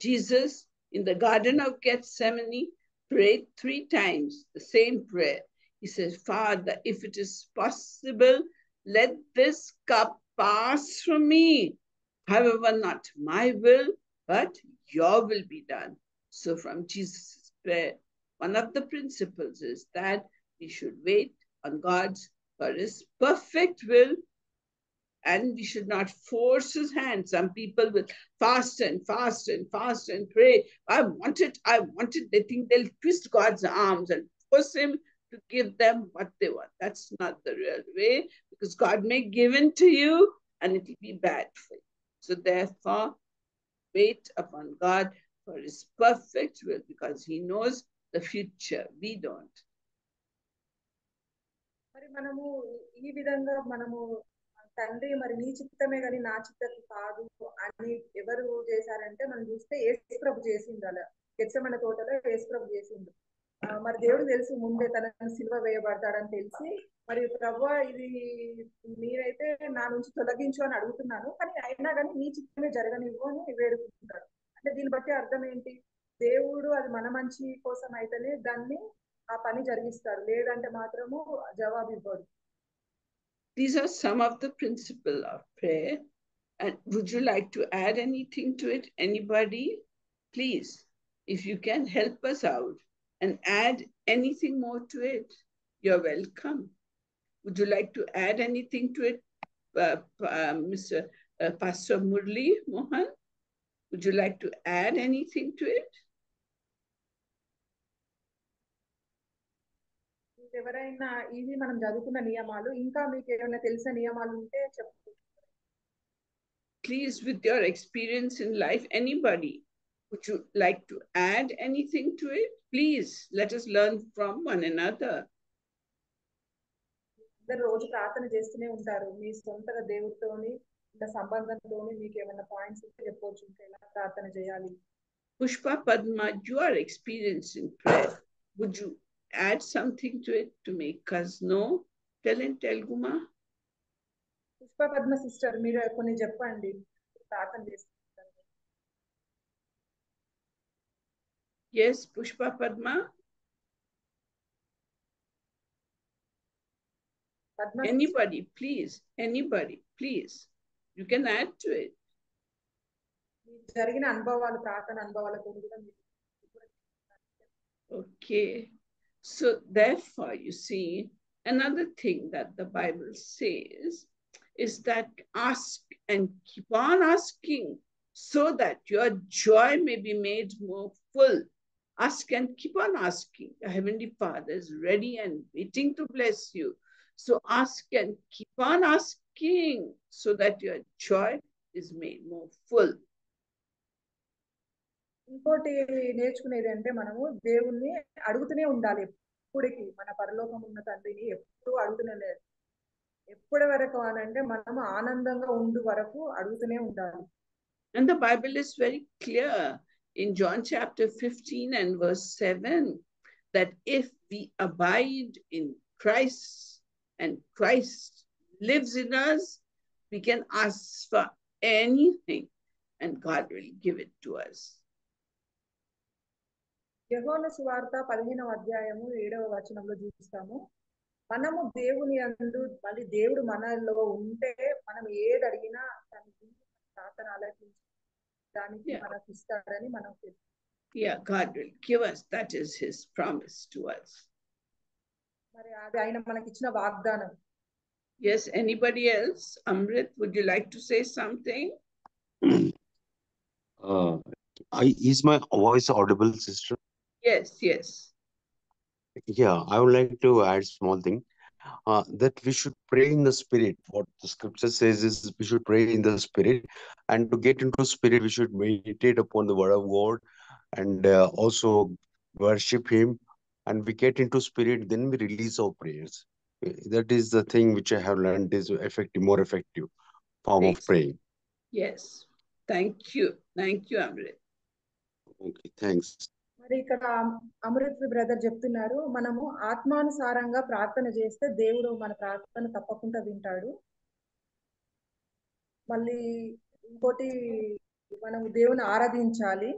Jesus in the Garden of Gethsemane prayed 3 times the same prayer. He says, Father, if it is possible, let this cup pass from me. However, not my will, but your will be done. So from Jesus' prayer, one of the principles is that we should wait on God's for his perfect will, and we should not force his hand. Some people will fast and fast and fast and pray. I want it. They think they'll twist God's arms and force him to give them what they want. That's not the real way, because God may give in to you and it will be bad for you. So therefore, wait upon God for his perfect will, because he knows the future. We don't. మరి మనము ఈ విధంగా మనము తండ్రి మరి నీ చిత్తమే కానీ నా చిత్తం కాదు అని ఎవరు చేశారంటే మనం చూస్తే యేసుప్రభు చేసిండు. అలా గెత్సెమనే తోటలో యేసుప్రభు చేసిండు. మరి దేవుడు తెలిసి ముందే తనను సిలువ వేయబడతాడని తెలిసి మరి ప్రభువా ఇది మీరైతే నా నుంచి తొలగించు అని అడుగుతున్నాను, కానీ అయినా కానీ నీ చిత్తమే జరగనివ్వు అని వేడుకుంటున్నాడు. అంటే దీన్ని బట్టి అర్థం ఏంటి? దేవుడు అది మన మంచి కోసం అయితేనే దాన్ని ఆ పని జరిగిస్తాడు, లేదంటే మాత్రము జవాబు ఇవ్వడు. These are some of the principles of prayer. And would you like to add anything to it? Anybody? Please, if you can help us out and add anything more to it, you're welcome. Would you like to add anything to it, Mr. Pastor Murli Mohan? Would you like to add anything to it? ఎవరైనా ఇవి మనం చదువుకున్న నియమాలు ఇంకా మీకు ఏమైనా తెలిసిన నియమాలు ఉంటే చెప్పండి. Please, with your experience in life, anybody, would you like to add anything to it? Please, let us learn from one another. అందరు రోజు ప్రార్థన చేస్తూనే ఉంటారు. మీ సొంతగా దేవుడితోని ఇలా సంబంధంతోని మీకు ఏమైనా పాయింట్స్ ఉంటే చెప్పొచ్చు, ఎలా ప్రార్థన చేయాలి. Pushpa Padma, you are experienced in prayer. Would you add something to it to make us know? Tell in Telugu, ma. Pushpa Padma sister మీరు కొన్ని చెప్పండి, ప్రార్థన చేస్తారు. Yes, Pushpa Padma. Anybody, please. Anybody, please. You can add to it. జరిగిన అనుభవాలు, ప్రార్థన అనుభవాలతో కూడా. Okay. So therefore, you see, another thing that the Bible says is that ask and keep on asking so that your joy may be made more full. Ask and keep on asking. The Heavenly Father is ready and waiting to bless you. So ask and keep on asking so that your joy is made more full. ఇంకోటి నేర్చుకునేది అంటే మనము దేవుణ్ణి అడుగుతూనే ఉండాలి. ఎప్పుడుకి మన పరలోకం ఉన్న తండ్రిని ఎప్పుడు అడుగుతూనే లేదు. ఎప్పటి వరకు అనంటే మనము ఆనందంగా ఉండు వరకు అడుగుతూనే ఉండాలి. And the Bible is very clear in John chapter 15 and verse 7 that if we abide in Christ and Christ lives in us, we can ask for anything and God will give it to us. యోహాను సువార్త 15వ అధ్యాయము 7వ వచనంలో చూస్తాము. మనము దేవుని యందు, మళ్ళీ దేవుడు మనలో ఉంటే మనం ఏది అడిగినా దాని ప్రార్థన ఆలకించి దానికి మనకు ఇస్తారని మనం తెలుసు. Yeah, God will give us. That is His promise to us. మరి అది ఆయన మనకి ఇచ్చిన వాగ్దానం. Yes, anybody else? Amrit, would you like to say something? Is my voice audible, sister? Yes, yes. Yeah, I would like to add small thing. That we should pray in the spirit. What the scripture says is we should pray in the spirit, and to get into spirit, we should meditate upon the word of God and also worship Him. And we get into spirit, then we release our prayers. That is the thing which I have learned is more effective form of praying. Yes, thank you, Amrit. Okay, thanks. మరి ఇక్కడ Amrit brother చెప్తున్నారు, మనము ఆత్మానుసారంగా ప్రార్థన చేస్తే దేవుడు మన ప్రార్థన తప్పకుండా వింటాడు. మళ్ళీ ఇంకోటి, మనం దేవుని ఆరాధించాలి.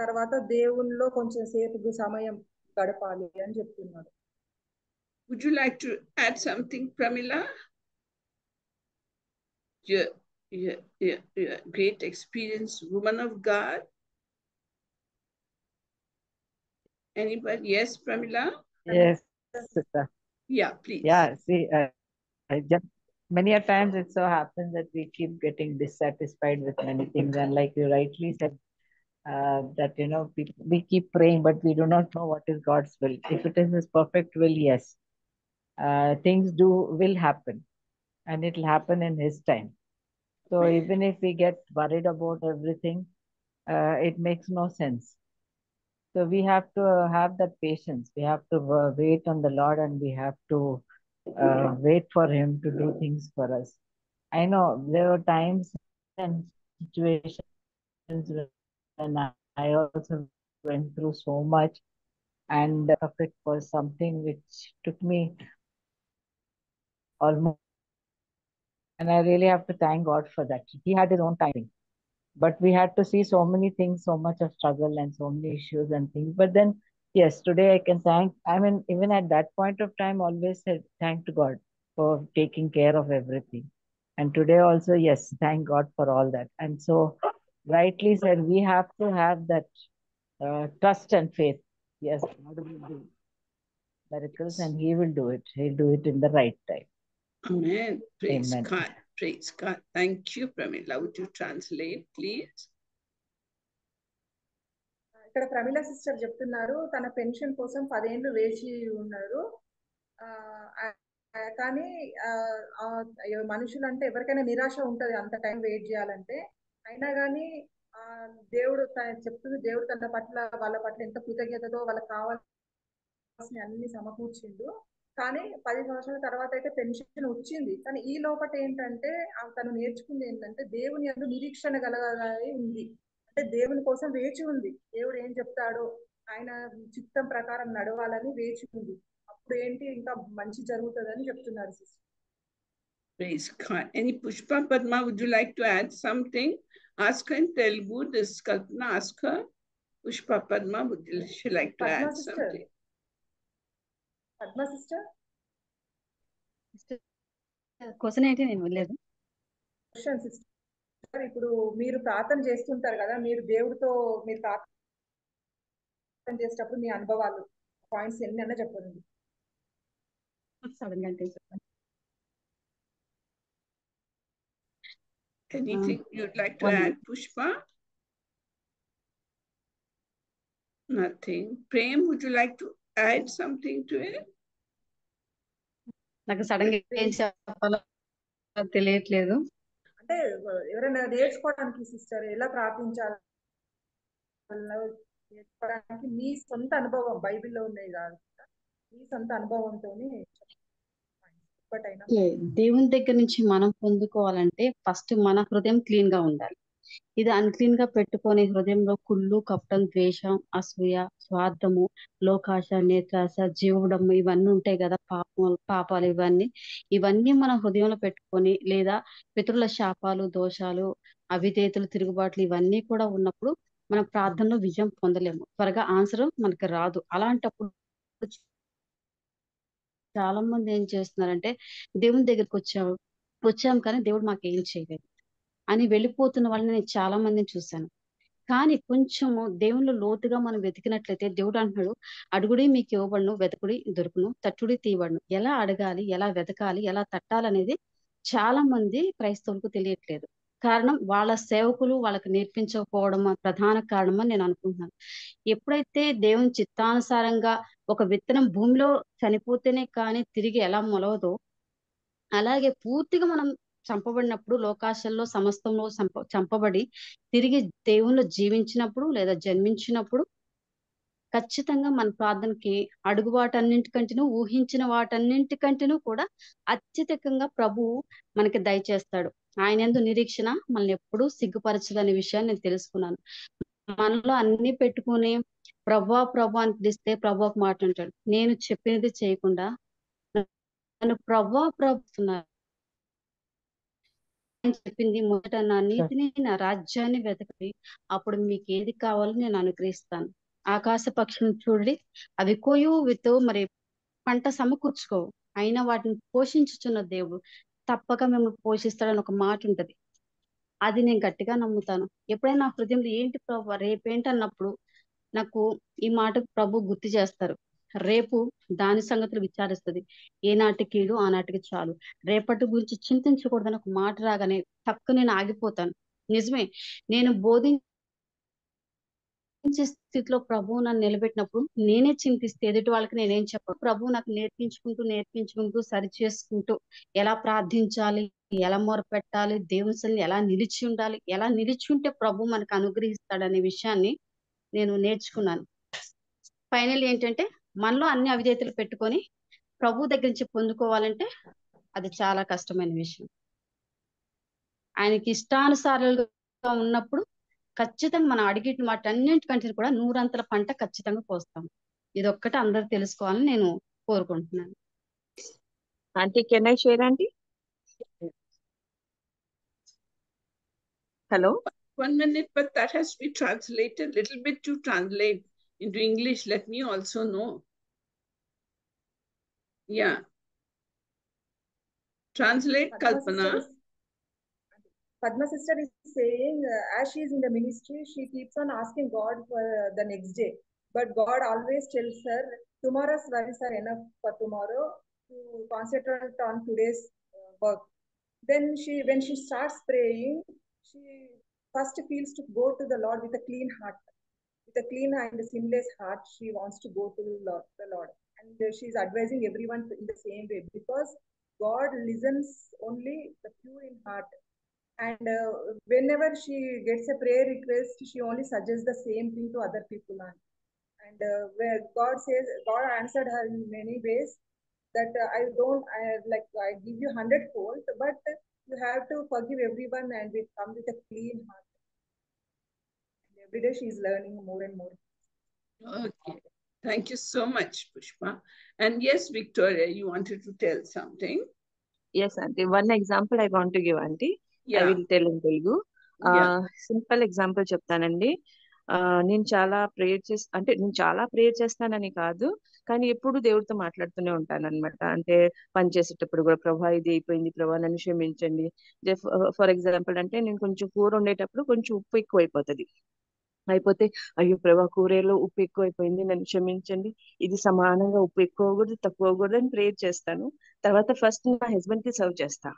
తర్వాత దేవునిలో కొంచెం సేపు సమయం గడపాలి అని చెప్తున్నారు. Would you like to add something, Pramila? You're great experience, woman of God. Anybody? Yes, Pramila? Yes, sister. Yeah, please. Yeah, see, just many a times it so happens that we keep getting dissatisfied with many things, and like you rightly said, that we keep praying, but we do not know what is God's will. If it is His perfect will, yes, things will happen, and it will happen in His time. So even if we get worried about everything, it makes no sense. So we have to have that patience. We have to wait on the Lord, and we have to wait for Him to do things for us. I know there were times and situations when I also went through so much, and of it was something which took me almost, and I really have to thank God for that. He had His own timing, but we had to see so many things, so much of struggle and so many issues and things. But then, yes, today I can thank, even at that point of time, always said thank to God for taking care of everything. And today also, yes, thank God for all that. And so, rightly said, we have to have that trust and faith. Yes, God will do miracles, and He will do it. He'll do it in the right time. Amen. Praise Amen. God. Praise God. Thank you, Pramila. Would you translate, please? ఇక్కడ Pramila sister చెప్తున్నారు, తన pension కోసం 10 ఏళ్ళు వేచి ఉన్నారు. కానీ మనుషులు అంటే ఎవరికైనా నిరాశ ఉంటది అంత టైం వెయిట్ చేయాలంటే. అయినా కానీ దేవుడు చెప్తుంది, దేవుడు తన పట్ల వాళ్ళ పట్ల ఎంత కృతజ్ఞతతో వాళ్ళకి కావాల్సిన అన్ని సమకూర్చిండు. కానీ 10 సంవత్సరాల తర్వాత అయితే పెన్షన్ వచ్చింది. కానీ ఈ లోపల ఏంటంటే తను నేర్చుకుంది ఏంటంటే దేవుని యందు నిరీక్షణ కలగాలి ఉంది. అంటే దేవుని కోసం వేచి ఉంది. దేవుడు ఏం చెప్తాడో ఆయన చిత్తం ప్రకారం నడవాలని వేచి ఉంది. అప్పుడు ఏంటి ఇంకా మంచి జరుగుతుందని చెప్తున్నారు sister. Praise God. Any Pushpa Padma, would you like to add something? Ask her in Telugu. This Kalpana, ask her. Pushpa Padma, would she like to add something? Padma sister question అయితే నేను వినలేదు. క్వశ్చన్ సిస్టర్, ఇప్పుడు మీరు ప్రార్థన చేస్తుంటారు కదా, మీరు దేవుడితో మీరు ప్రార్థన చేసేటప్పుడు మీ అనుభవాలు పాయింట్స్ ఎన్ని అన్నా చెప్పండి. సడన్ గా అంటే Anything you'd like to add, Pushpa? Nothing. Prem, would you like to add something to it? నాకు సడన్ గా ఏం చెప్పాలో తెలియట్లేదు. అంటే ఎవరైనా నేర్చుకోవడానికి సిస్టర్ ఎలా ప్రార్థించాలి నేర్చుకోవడానికి మీ సొంత అనుభవం, బైబిల్లో ఉన్నాయి కాదు, మీ సొంత అనుభవంతో దేవుని దగ్గర నుంచి మనం పొందుకోవాలంటే ఫస్ట్ మన హృదయం క్లీన్ గా ఉండాలి. ఇది అన్క్లీన్ గా పెట్టుకొని హృదయంలో కుళ్ళు, కపటం, ద్వేషం, అసూయ, స్వార్థము, లోకాశ, నేత్రాశ, జీవడం ఇవన్నీ ఉంటాయి కదా, పాపాలు ఇవన్నీ మన హృదయంలో పెట్టుకొని, లేదా పితరుల శాపాలు, దోషాలు, అవిధేయతలు, తిరుగుబాట్లు ఇవన్నీ కూడా ఉన్నప్పుడు మన ప్రార్థనలో విజయం పొందలేము, త్వరగా ఆన్సర్ మనకి రాదు. అలాంటప్పుడు చాలా మంది ఏం చేస్తున్నారంటే దేవుని దగ్గరికి వచ్చాం కానీ దేవుడు మాకు ఏం చేయలేదు అని వెళ్ళిపోతున్న వాళ్ళని నేను చాలా మందిని చూశాను. కానీ కొంచెము దేవుళ్ళు లోతుగా మనం వెతికినట్లయితే దేవుడు అంటున్నాడు, అడుగుడి మీకు ఇవ్వబడును, వెతకుడి దొరుకును, తట్టుడి తీయబడును. ఎలా అడగాలి, ఎలా వెతకాలి, ఎలా తట్టాలనేది చాలా మంది క్రైస్తవులకు తెలియట్లేదు. కారణం వాళ్ళ సేవకులు వాళ్ళకి నేర్పించకపోవడం ప్రధాన కారణం అని నేను అనుకుంటున్నాను. ఎప్పుడైతే దేవుని చిత్తానుసారంగా ఒక విత్తనం భూమిలో చనిపోతేనే కానీ తిరిగి ఎలా మొలవదో, అలాగే పూర్తిగా మనం చంపబడినప్పుడు, లోకాశల్లో సమస్తంలో చంపబడి తిరిగి దేవుళ్ళు జీవించినప్పుడు లేదా జన్మించినప్పుడు ఖచ్చితంగా మన ప్రార్థనకి అడుగు వాటన్నింటికంటేనూ, ఊహించిన వాటన్నింటికంటేనూ కూడా అత్యధికంగా ప్రభువు మనకి దయచేస్తాడు. ఆయన యందు నిరీక్షణ మనల్ని ఎప్పుడూ సిగ్గుపరచదనే విషయాన్ని నేను తెలుసుకున్నాను. మనలో అన్ని పెట్టుకుని ప్రభు అని పిలిస్తే ప్రభు ఒక మాట అంటాడు, నేను చెప్పినది చేయకుండా నన్ను ప్రభు ఆయన చెప్పింది, మొదట నా నీతిని, నా రాజ్యాన్ని వెతకండి, అప్పుడు మీకు ఏది కావాలో నేను అనుగ్రహిస్తాను. ఆకాశ పక్షులను చూడండి, అవి కోయు విత్తు, మరి పంట సమకూర్చుకోవు, అయినా వాటిని పోషించుచున్న దేవుడు తప్పక మిమ్మల్ని పోషిస్తాడని ఒక మాట ఉంటది. అది నేను గట్టిగా నమ్ముతాను. ఎప్పుడైనా నా హృదయంలో ఏంటి ప్రభు రేపేంటి అన్నప్పుడు నాకు ఈ మాట ప్రభు గుర్తు చేస్తారు. రేపు దాని సంగతులు విచారిస్తుంది, ఏనాటి కీడు ఆనాటికి చాలు, రేపటి గురించి చింతించకూడదని ఒక మాట రాగానే తక్కువ నేను ఆగిపోతాను. నిజమే, నేను బోధించే స్థితిలో ప్రభువు నన్ను నిలబెట్టినప్పుడు నేనే చింతిస్తే ఎదుటి వాళ్ళకి నేనేం చెప్పను. ప్రభువు నాకు నేర్పించుకుంటూ సరి చేసుకుంటూ ఎలా ప్రార్థించాలి, ఎలా మొరపెట్టాలి, దేవుని సన్నిధిలో ఎలా నిలిచి ఉండాలి, ఎలా నిలిచి ఉంటే ప్రభు మనకు అనుగ్రహిస్తాడనే విషయాన్ని నేను నేర్చుకున్నాను. ఫైనల్ ఏంటంటే మనలో అన్ని అవిధేయతలు పెట్టుకొని ప్రభు దగ్గర నుంచి పొందుకోవాలంటే అది చాలా కష్టమైన విషయం. ఆయనకి ఇష్టానుసారాలుగా ఉన్నప్పుడు ఖచ్చితంగా మనం అడిగిన వాటన్నింటికంటే కూడా 100 పంట ఖచ్చితంగా కోస్తాం. ఇది ఒక్కటి అందరు తెలుసుకోవాలని నేను కోరుకుంటున్నాను. Aunty, can I share aunty? Hello. 1 minute, but that has to be translated a little bit to translate into English. Let me also know. Yeah. Translate, Kalpana. Padma sister is saying, as she is in the ministry, she keeps on asking God for the next day. But God always tells her, tomorrow's worries are enough for tomorrow, to concentrate on today's work. Then when she starts praying, she first feels to go to the Lord with a clean heart. With a clean and sinless heart, she wants to go to the Lord. And she is advising everyone in the same way, because God listens only the pure in heart. And whenever she gets a prayer request, she only suggests the same thing to other people. And where God says, God answered her in many ways, that I give you 100-fold, but you have to forgive everyone and come with a clean heart. And every day she is learning more and more. Okay. Thank you so much, Pushpa. And yes, Victoria, you wanted to tell something. Yes, aunty. One example I want to give, aunty. Yeah. I will tell in Telugu. Simple example చెప్తానండి. నేను చాలా prayer చేస్తానని కాదు, కానీ ఎప్పుడు దేవుడితో మాట్లాడుతూనే ఉంటాను అనమాట. అంటే పని చేసేటప్పుడు కూడా, ప్రభా ఇది అయిపోయింది, ప్రభా నన్ను క్షమించండి. ఫర్ ఎగ్జాంపుల్ అంటే నేను కొంచెం కూర వండేటప్పుడు కొంచెం ఉప్పు ఎక్కువ అయిపోతే, అయ్యో ప్రభా కూరలో ఉప్పు ఎక్కువ అయిపోయింది, నన్ను క్షమించండి, ఇది సమానంగా ఉప్పు ఎక్కువ అవ్వకూడదు, తక్కువ అవ్వకూడదు అని ప్రేయర్ చేస్తాను. తర్వాత ఫస్ట్ నా హస్బెండ్ కి సర్వ్ చేస్తా.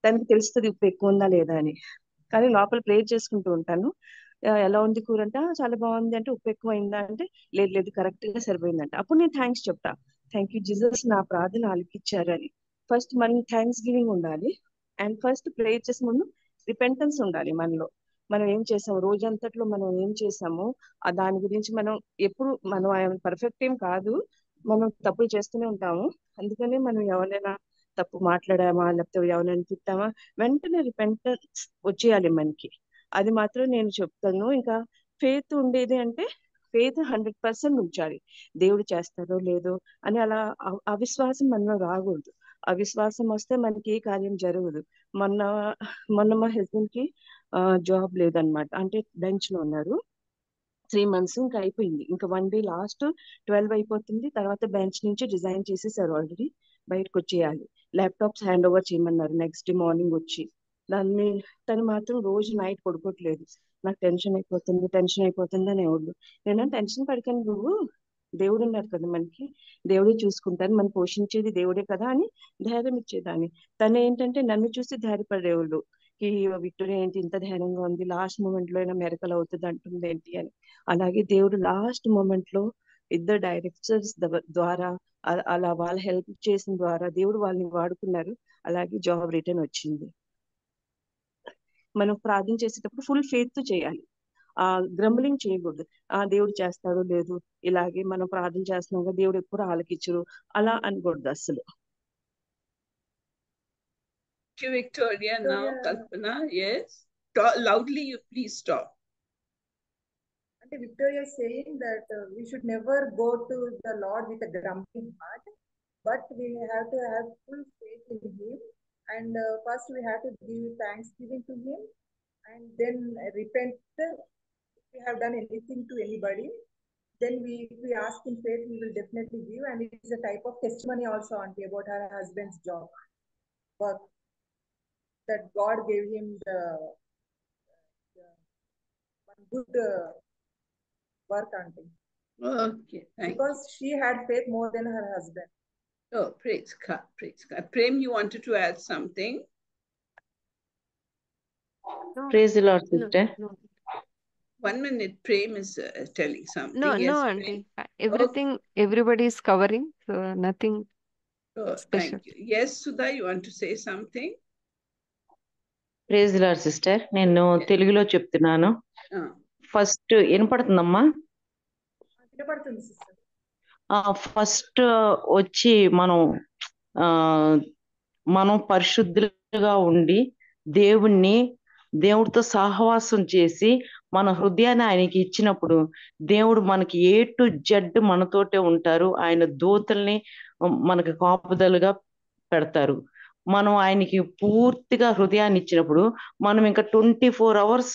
తనకి తెలుస్తుంది ఉప్పు ఎక్కువ ఉందా లేదా అని. కానీ లోపల ప్రేయర్ చేసుకుంటూ ఉంటాను. ఎలా ఉంది కూర అంటే, చాలా బాగుంది అంటే, ఉప్పు ఎక్కువ అయిందా అంటే, లేదు కరెక్ట్ గా సరిపోయిందంట. అప్పుడు నేను థ్యాంక్స్ చెప్తా, థ్యాంక్ యూ జీసస్, నా ప్రార్థన ఆలకించారని. ఫస్ట్ మనం థ్యాంక్స్ గివింగ్ ఉండాలి. అండ్ ఫస్ట్ ప్రేయర్ చేసే ముందు రిపెంటెన్స్ ఉండాలి మనలో. మనం ఏం చేసాము రోజంతట్లో, మనం ఏం చేసాము దాని గురించి మనం పర్ఫెక్ట్ ఏం కాదు, మనం తప్పులు చేస్తూనే ఉంటాము. అందుకని మనం ఎవరైనా తప్పు మాట్లాడామా, లేకపోతే ఎవరైనా తిట్టామా, వెంటనే రిపెంటెన్స్ వచ్చేయాలి మనకి. అది మాత్రం నేను చెప్తాను. ఇంకా ఫెయిత్ ఉండేది అంటే ఫెయిత్ 100% ఉంచాలి. దేవుడు చేస్తారో లేదో అని అలా అవిశ్వాసం మనలో రాకూడదు. అవిశ్వాసం వస్తే మనకి ఏ కార్యం జరగదు. మొన్న మొన్న మా హస్బెండ్ కి జాబ్ లేదనమాట. అంటే బెంచ్ లో ఉన్నారు. 3 months ఇంకా అయిపోయింది. ఇంకా 1 day లాస్ట్ 12 అయిపోతుంది. తర్వాత బెంచ్ నుంచి రిజైన్ చేసేసారు ఆల్రెడీ. బయటకు వచ్చేయాలి. ల్యాప్టాప్స్ హ్యాండ్ ఓవర్ చేయమన్నారు నెక్స్ట్ డే మార్నింగ్ వచ్చి. దాన్ని తను మాత్రం రోజు నైట్ పడుకోవట్లేదు. నాకు టెన్షన్ అయిపోతుంది అనేవాళ్ళు. నేను టెన్షన్ పడకండి నువ్వు, దేవుడు ఉన్నారు కదా మనకి, దేవుడే చూసుకుంటాను, మనం పోషించేది దేవుడే కదా అని ధైర్యం ఇచ్చేదాన్ని. తను ఏంటంటే నన్ను చూసి ధైర్యపడేవాళ్ళు. ఈ విక్టోరియా ఏంటి ఇంత ధైర్యంగా ఉంది, లాస్ట్ మూమెంట్ లో అయినా మెరకల్ అవుతుంది అంటుంది ఏంటి అని. అలాగే దేవుడు లాస్ట్ మూమెంట్ లో ఇద్దరు డైరెక్టర్స్ ద్వారా అలా వాళ్ళ హెల్ప్ చేసిన ద్వారా దేవుడు వాళ్ళని వాడుకున్నారు. అలాగే జాబ్ రిటర్న్ వచ్చింది. మనం ప్రార్థన చేసేటప్పుడు ఫుల్ ఫెయిత్ చేయాలి. గ్రంబలింగ్ చేయకూడదు. దేవుడు చేస్తాడో లేదు, ఇలాగే మనం ప్రార్థన చేస్తున్నాం కదా దేవుడు ఎప్పుడు ఆలకించరు అలా అనకూడదు అసలు. Victoria, now Kalpana, yes. Talk loudly, you please talk. And Victoria is saying that we should never go to the Lord with a grumbling heart, but we have to have full faith in Him. And first we have to give thanksgiving to Him, and then repent if we have done anything to anybody. Then if we ask in faith, He will definitely give. And it is a type of testimony also, Auntie, about her husband's job work, that God gave him the one good work, Auntie. Okay, thank because you. she had faith more than her husband. Oh, praise God, praise God. Prem, you wanted to add something? No, Praise the Lord, sister. no. 1 minute, Prem is telling something. No, Yes, no, Prem? auntie. Everything, everybody is covering, so nothing Oh, special. thank you. Yes, Sudha, you want to say something? Praise the lord sister. నేను తెలుగులో చెప్తున్నాను. First వినపడుతుందమ్మా? వినపడుతుంది sister. First వచ్చి మనం పరిశుద్ధులుగా ఉండి దేవుడితో సహవాసం చేసి మన హృదయాన్ని ఆయనకి ఇచ్చినప్పుడు దేవుడు మనకి ఏ టు జెడ్ మనతోటే ఉంటారు. ఆయన దూతల్ని మనకి కాపుదలుగా పెడతారు. మనం ఆయనకి పూర్తిగా హృదయాన్ని ఇచ్చినప్పుడు మనం ఇంకా 24 hours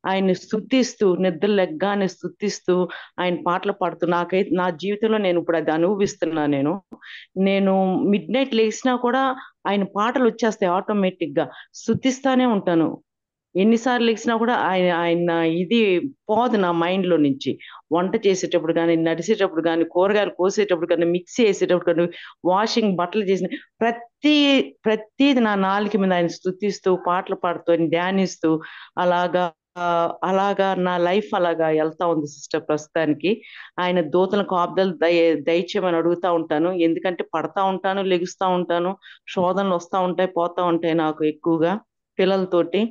ఆయన్ని స్తుతిస్తూ, నిద్ర లెగ్గానే స్తుతిస్తూ ఆయన పాటలు పాడుతూ, నాకైతే నా జీవితంలో నేను ఇప్పుడు అది అనుభవిస్తున్నాను. నేను మిడ్ నైట్ లేచినా కూడా ఆయన పాటలు వచ్చేస్తాయి ఆటోమేటిక్ గా, స్తుతిస్తానే ఉంటాను. ఎన్నిసార్లు లేచినా కూడా ఆయన ఇది పోదు నా మైండ్ లో నుంచి. వంట చేసేటప్పుడు కానీ, నడిచేటప్పుడు కానీ, కూరగాయలు కోసేటప్పుడు కానీ, మిక్సీ వేసేటప్పుడు కానీ, వాషింగ్ బట్టలు చేసిన ప్రతిది నా నాలుక మీద ఆయన స్తుతిస్తూ, పాటలు పాడుతూ, ఆయన ధ్యానిస్తూ అలాగా నా లైఫ్ అలాగా వెళ్తా ఉంది సిస్టర్ ప్రస్తుతానికి. ఆయన దూతల కాపుదలు దయచేయమని అడుగుతా ఉంటాను. ఎందుకంటే పడతా ఉంటాను, లెగుస్తా ఉంటాను, శోధనలు వస్తా ఉంటాయి, పోతా ఉంటాయి నాకు ఎక్కువగా పిల్లలతోటి.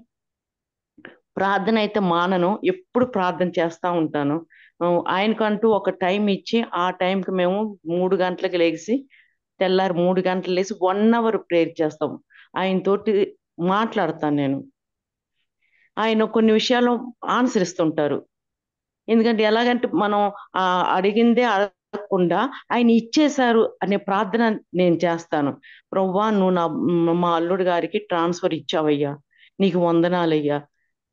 ప్రార్థన అయితే మానను, ఎప్పుడు ప్రార్థన చేస్తా ఉంటాను. ఆయనకంటూ ఒక టైం ఇచ్చి ఆ టైంకి మేము 3 గంటలకు లేచి, తెల్లారి 3 గంటలు లేచి 1 hour ప్రేయర్ చేస్తాం. ఆయనతోటి మాట్లాడతాను నేను. ఆయన కొన్ని విషయాలు ఆన్సర్ ఇస్తుంటారు. ఎందుకంటే ఎలాగంటే మనం అడిగిందే అడగకుండా ఆయన ఇచ్చేశారు అనే ప్రార్థన నేను చేస్తాను. ప్రభువా, నువ్వు మా అల్లుడు గారికి ట్రాన్స్ఫర్ ఇచ్చావయ్యా, నీకు వందనాలయ్యా.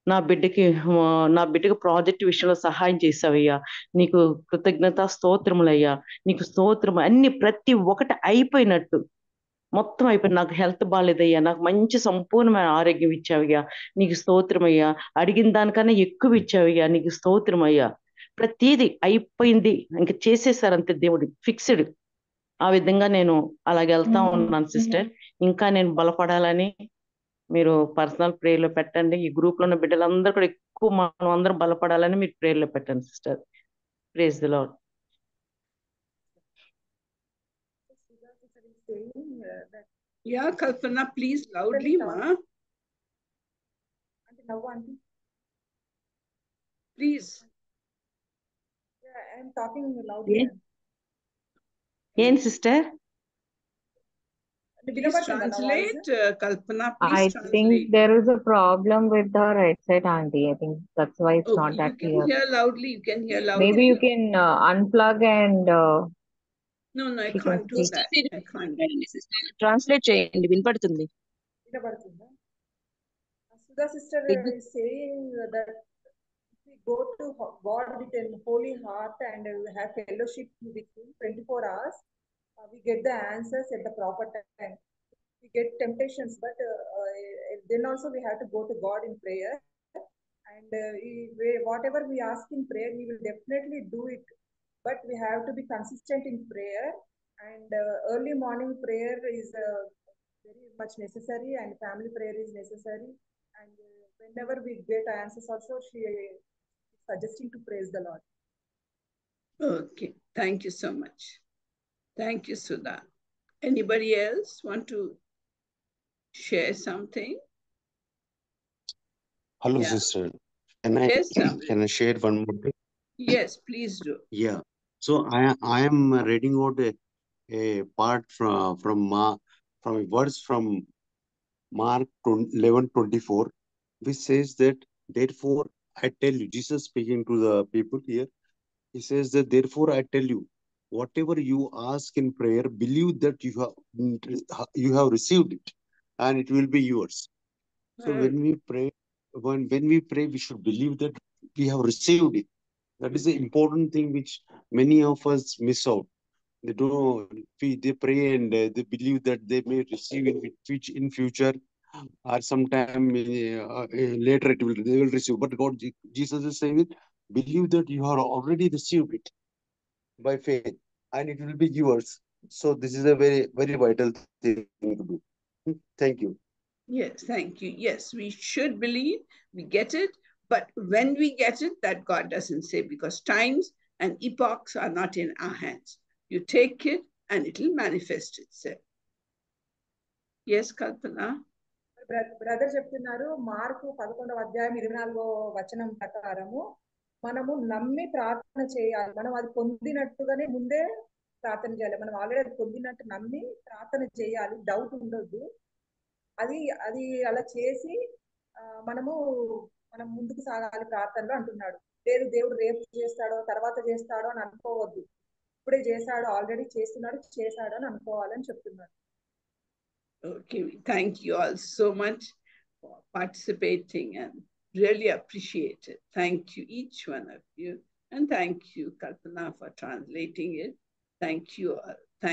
నా బిడ్డకి ప్రాజెక్ట్ విషయంలో సహాయం చేసావయ్యా, నీకు కృతజ్ఞత స్తోత్రములయ్యా, నీకు స్తోత్రం. అన్ని ప్రతి ఒక్కటి అయిపోయినట్టు మొత్తం అయిపోయింది. నాకు హెల్త్ బాగాలేదయ్యా, నాకు మంచి సంపూర్ణమైన ఆరోగ్యం ఇచ్చావయ్యా, నీకు స్తోత్రమయ్యా. అడిగిన దానికన్నా ఎక్కువ ఇచ్చావయ్యా, నీకు స్తోత్రమయ్యా. ప్రతిదీ అయిపోయింది, ఇంకా చేసేసారంతే, దేవుడు ఫిక్స్డ్. ఆ విధంగా నేను అలాగే వెళ్తా ఉన్నాను సిస్టర్. ఇంకా నేను బలపడాలని మీరు పర్సనల్ ప్రేయర్లో పెట్టండి. ఈ గ్రూప్ లో ఉన్న బిడ్డలందరూ కూడా ఎక్కువ మనం అందరం బలపడాలని మీరు ప్రేయర్లో పెట్టండి sister. Praise the Lord. Yeah, Kalpana, please loudly, ma. Please. Yeah, I am talking loudly. ఏం sister? Please translate, Kalpana, please I translate. think there is a problem with the headset, Auntie. I think that's why it's not Okay, that you can clear. hear loudly. You can hear loudly. Maybe you can unplug and No, I she can can't do speak. that. I can't. Translate చేయండి, వినపడుతుంది. వినపడుతుందా? Sudha sister is saying that if we go to God with a holy heart and we have fellowship with Him 24 hours, we get the answers at the proper time. We get temptations, but then also we have to go to God in prayer. And whatever we ask in prayer, He will definitely do it. But we have to be consistent in prayer. And early morning prayer is very much necessary, and family prayer is necessary. And whenever we get answers also, she is suggesting to praise the Lord. Okay, thank you so much. Thank you, Sudha. Anybody else want to share something? Hello, Yeah. sister. Yes, Can I share one more thing? Yes, please do. Yeah. So I am reading out a part from a verse from Mark 11:24, which says that, therefore I tell you, Jesus speaking to the people here, he says that, therefore I tell you, whatever you ask in prayer, believe that you have received it, and it will be yours. So when we pray, we should believe that we have received it. That is the important thing which many of us miss out. They pray and they believe that they may receive in future, or sometime later they will receive. But Jesus is saying it, believe that you have already received it by faith, and it will be yours. So this is a very, very vital thing to do. Thank you. Yes, thank you. Yes, we should believe we get it, but when we get it, that God doesn't say, because times and epochs are not in our hands. You take it and it will manifest itself. Yes, Kalpana? Brother చెప్తున్నారు, mark 11:24 ప్రకారము మనము నమ్మి ప్రార్థన చేయాలి. మనం అది పొందినట్టుగానే ముందే ప్రార్థన చేయాలి. మనం ఆల్రెడీ అది పొందినట్టు నమ్మి ప్రార్థన చేయాలి, డౌట్ ఉండొద్దు. అది అలా చేసి మనం ముందుకు సాగాలి ప్రార్థనలో అంటున్నాడు. లేదు దేవుడు రేపు చేస్తాడో తర్వాత చేస్తాడో అని అనుకోవద్దు. ఇప్పుడే చేశాడు, ఆల్రెడీ చేశాడు అని అనుకోవాలని చెప్తున్నాడు. Okay, thank you all so much for participating and really appreciate it. Thank you, each one of you. And thank you, Kalpana, for translating it. Thank you all.